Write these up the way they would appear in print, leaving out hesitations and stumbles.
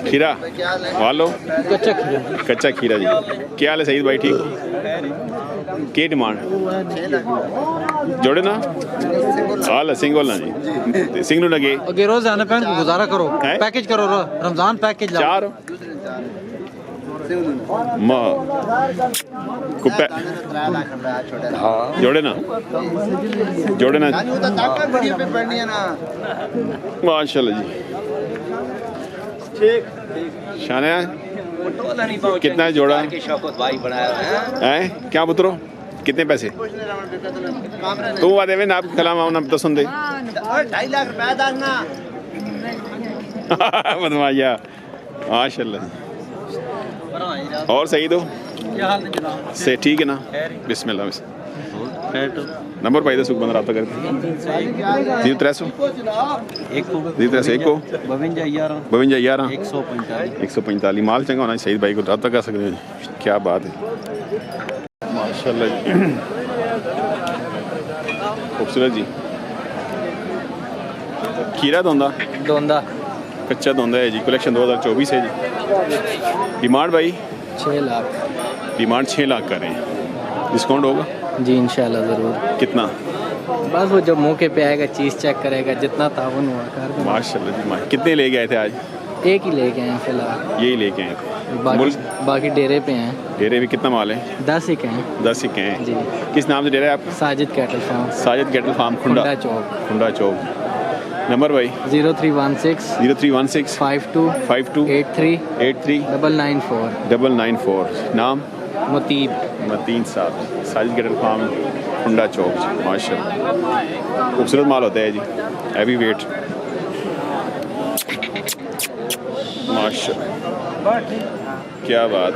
खीरा वालो कच्चा खीरा जी। क्या हाल है सईद भाई, ठीक हो? की डिमांड जोड़े ना हाल है सिंगल ना जी, सिंग लगे अगे रोजाना पहन गुजारा करो, पैकेज करो, रमजान पैकेज चार जोड़े ना माशाल्लाह जी। शाने कितना जोड़ा है क्या पुत्रो, कितने पैसे तू वादे में आप कलाम आओ ना तो सुन दे 2.5 लाख रुपए दाना बदमाया माशाल्लाह। और सही दो से ठीक है ना, बिस्मिल्लाह नंबर पाई दो सुख बंद रहा करते 0300 52 145 माल चंगा होना सही भाई को रब्ता कर सकते हैं। क्या बात है माशाल्लाह जी, खूबसूरत जी। खीरा दोंदा कच्चा दोंदा है जी, कलेक्शन 2024 है जी। डिमांड भाई 6 लाख, डिमांड 6 लाख कर रहे हैं, डिस्काउंट होगा जी इंशाल्लाह ज़रूर। कितना? बस वो जब मौके पे आएगा चीज़ चेक करेगा, जितना तावन हुआ कर। माशाल्लाह जी कितने ले गए थे आज? एक ही लेके आए फिलहाल, यही लेके आए थे, बाकी डेरे पे हैं। डेरे में कितना माल है? 10 ही हैं। 10 ही हैं जी। किस नाम से डेरा है आपका? Sajid cattle farm. Sajid cattle farm Khunda Chowk. Number भाई 0316 52 83 994। नाम मतीन साहब, साजिद कैटल फार्म खुंडा चौक। माशाल्लाह खूबसूरत माल होता है जी, हैवी वेट माशाल्लाह। क्या बात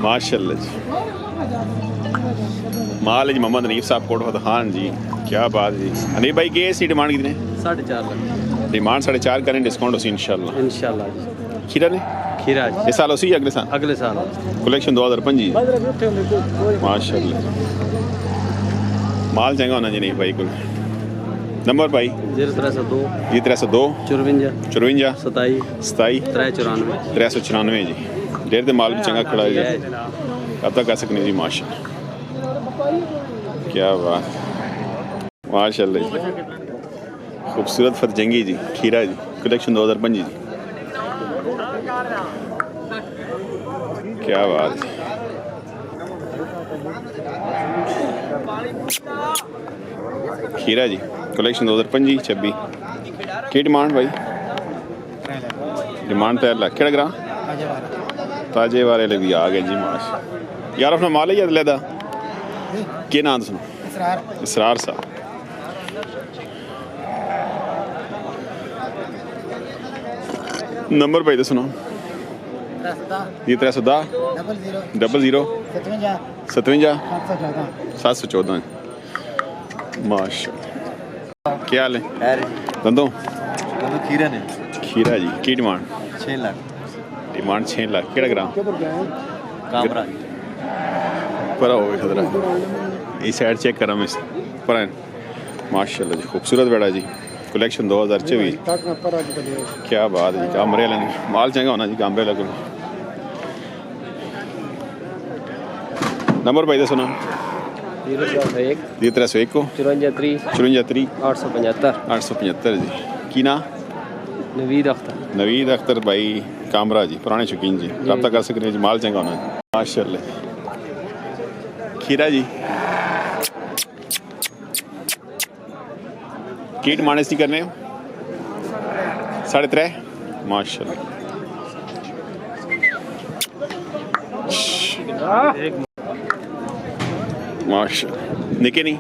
माशाल्लाह जी। माल है जी मोहम्मद हनीफ साहब कोट फतेह खान जी। क्या बात जी। हनीफ भाई की ऐसी डिमांड कितने? 4.5 लाख डिमांड 4.5 करें, डिस्काउंट उसी इंशाल्लाह जी। खीरा ने इस साल उसी अगले साल कलेक्शन 2025 माशाल्लाह। माल चंगा होना जी नहीं भाई कुल। नंबर भाई 0302 53 54 27 394 जी। डेर दे माल भी चंगा खड़ा है, अब तक कर सकने जी माशाल्लाह। क्या बात माशाल्लाह जी। खूबसूरत फतेहजंगी जी खीरा जी, कलेक्शन 2025 जी। क्या बात है खीरा जी, कलेक्शन 2025-26 की डिमांड भाई? डिमांड 3 लाख। केड़ा ग्रां ताजे वाले भी आ गए जी माश यार। अपना माल है याद लेदा के नाम सुनो? इसरार साहब। नंबर भाई सुनो? 310 00 57 714 माशाल्लाह। क्या हाल है? दंदो खीरा जी की डिमांड? 6 लाख डिमांड 6 लाख। केड़ा ग्राम? कामरा पर हो खतरा इस साइड चेक करा मैं पर माशाल्लाह जी। खूबसूरत बेड़ा जी, कलेक्शन 2024। क्या बात है जी। कामरे लेंगे माल चंगा होना जी, कामरे लगे। नंबर भाई सुना? 0301 को 54 875 जी। की ना? नवीद अख्तर भाई कामरा जी, पुराने शौकीन जी, रब्ता कर सकते हैं जी। माल चंगा होना जी माशाल्लाह। खीरा जी कीट मानस नहीं करने 3.5 माशाल्लाह। माशाल्लाह निके नहीं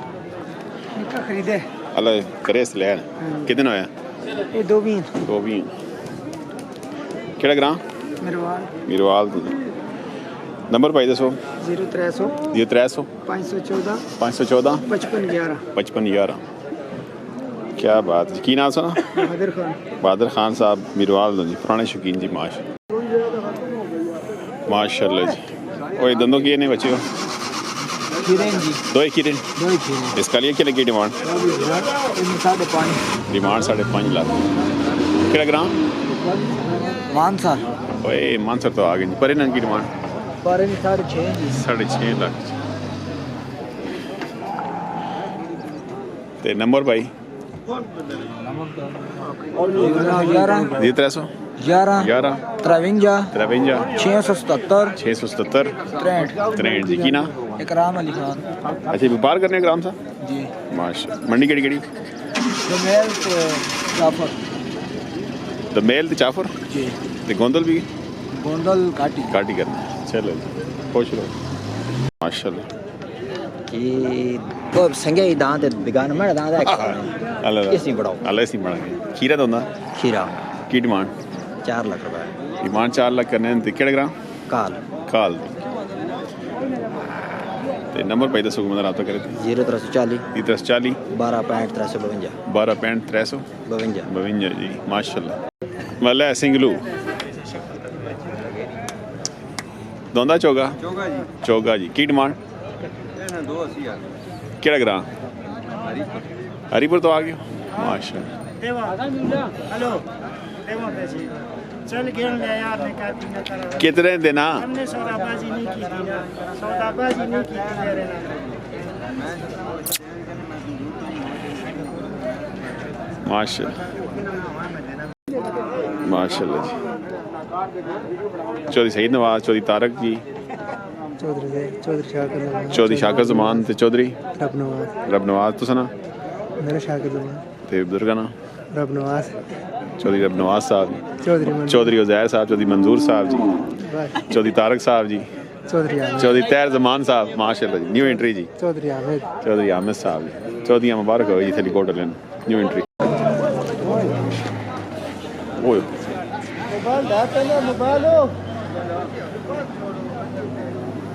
खरीदे अल्लाह करे इस ले कितने होया? ये 2 भी केड़ा ग्रां? मीरवाल। नंबर भाई दसो? 0300 514 55 11। क्या बात है। की नाम सुना? बहादुर खान साहब मीरवाल जी, पुराने शौकीन जी माशाल्लाह जी। और दंदों की नहीं बचे हो? खीरे जी, 2 खीरे। 2 खीरे। इसका लिए क्या लगी डिमांड? 5.5। डिमांड 5.5 लाख। क्या ग्राम? मानसा। ओए मानसर तो आ गए जी। पर इन्होंने की डिमांड? पर 6.5 जी। 6.5 लाख। ते नंबर भाई? 11 300 11 11 53 53 677 677 63 जी। की ना? इकराम अली खान। अच्छा व्यापार करने ग्राम सा जी। माशा। मंडी केड़ी केड़ी? दोमेल ते जाफर दोमेल ते जाफर जी। ते गोंदल भी गोंदल काटी करना। चलो जी खुश रहो माशाल्लाह। कि तो संगे दांत बिगान में दांत है अल्लाह इसी बढ़ाओ अल्लाह इसी बढ़ाएंगे। खीरा तो ना खीरा की डिमांड? 4 लाख रुपए। डिमांड 4 लाख करने ते केड़ा ग्राम? काल काल ते नंबर भाई दसो मतलब राब्ता करे थे। 0340 340 12 65 352 12 65 352 जी माशाल्लाह। वाला सिंगलू दोंदा चोगा चोगा जी। की डिमांड? 280 केड़ा ग्राम? हरीपुर तो आ गयो माशाल्लाह। हेलो देवा पैसे चल गिन ले यार ने का दिन करा कितने देना? हमने सौदाबाजी नहीं की थी ना, सौदाबाजी नहीं की थी मेरे ना। माशाल्लाह माशाल्लाह जी। चौधरी सईद नवाज, चौधरी तारक जी, चौधरी शाकर जमान ते चौधरी रब नवाज। तो सना मेरा शागिर्द हूं ते बुजुर्ग ना रब नवाज चौधरी रब नवाज साहब, चौधरी चौधरी उजैर साहब, चौधरी मंजूर साहब जी, चौधरी तारक साहब जी, चौधरी तैर जमान साहब माशाल्लाह जी। न्यू एंट्री जी चौधरी आमिद साहब जी। चौधरी मुबारक हो जी थली कोट लेन न्यू एंट्री। ओए मोबाइल दाता ना मोबाइल हो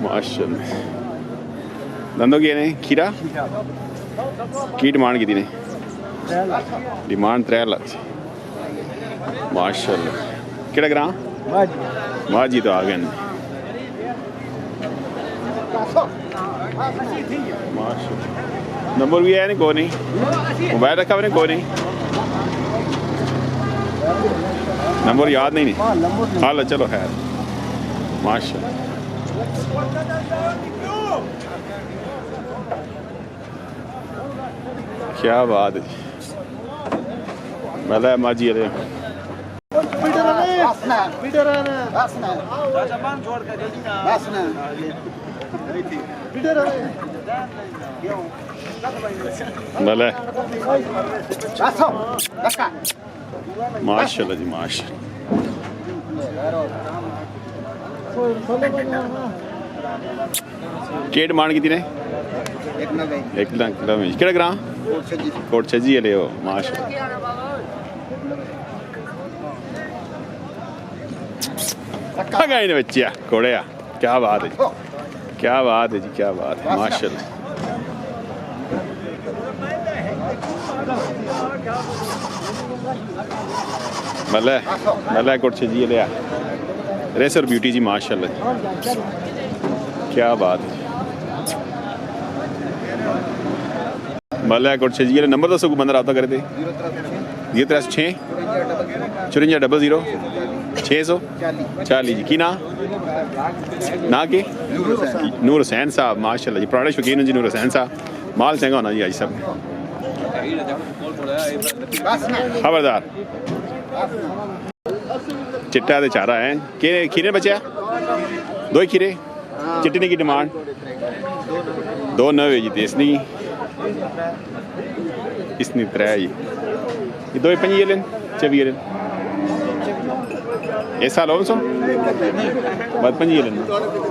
माशाल्लाह। धंधो की ने खीरा की डिमांड की ने? डिमांड 3 लाख माशाल्लाह। केड़ा ग्राम? माजी तो आ गए माशाल्लाह। नंबर भी है नहीं को नहीं मोबाइल रखा मैंने को नहीं नंबर याद नहीं हाल चलो खैर माशाल्लाह। क्या बात है भला माजी अरे भला माशाल्लाह जी माशाल्लाह। के डिमांड की ने? 1 लाख केड़ा ग्राम? कोट छजी ले हो माशाल्लाह। गए ने बच्चिया कोड़े क्या बात है क्या बात है जी क्या बात है माशाल्लाह। भला कोट छजी ले रेसर ब्यूटी जी माशाल्लाह क्या बात है। भला कोट छजी नंबर दसो को बंदा रब्ता करे थे? 0306 54 00 640 जी। की ना के नूर हुसैन साहब माशाल्लाह जी। पुराने शौकीन जी नूर हुसैन साहब माल चंगा होना जी आज सब खबरदार। चिट्टा ते चारा है के खीरे बचा 2 खीरे चिट्टे की डिमांड 290 जी। ते इसनी 3 जी। ये 2.5 लेन 24 लेन इस साल हो सो बाद 5 लेन।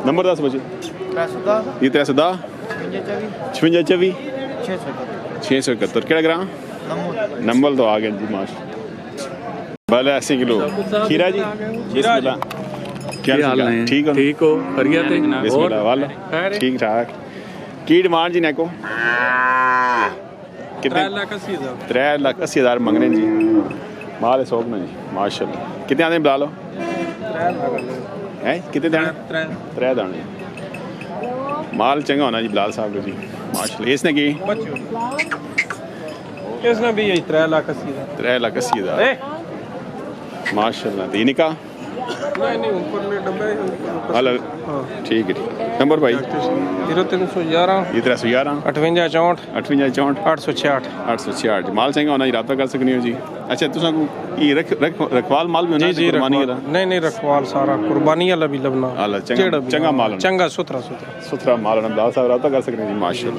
नंबर 10 बजे 310 56 671 केड़ा ग्राम? नंबर तो आ गए जी माश। भले 80 किलो खीरा जी। क्या हाल है? ठीक हो? ठीक हो बढ़िया थे बिस्मिल्लाह वाला ठीक ठाक। की डिमांड जी ने को? कितने? 3,80,000 मंग रहे जी। माल है सोग में जी माशाल्लाह। कितने आने बुला लो हैं? कितने दाने? 3 दाने माल चंगा होना जी बिलाल साहब जी माशाल्लाह। इसने की इसने भी यही 3,80,000 3,80,000 माशाल्लाह। दीनी का नहीं ऊपर डब्बे अलग ठीक है। नंबर भाई 0311 1311 58 58 866 866 माल चंगा होना जी रब्ता कर सकनी हो जी। अच्छा तुसा ये रखवाल माल भी होना जी कुर्बानी वाला नहीं रखवाल सारा कुर्बानी वाला भी लबना चंगा माल चंगा सुथरा माल होना बिलाल साहब रब्ता कर सकने जी माशाल्लाह।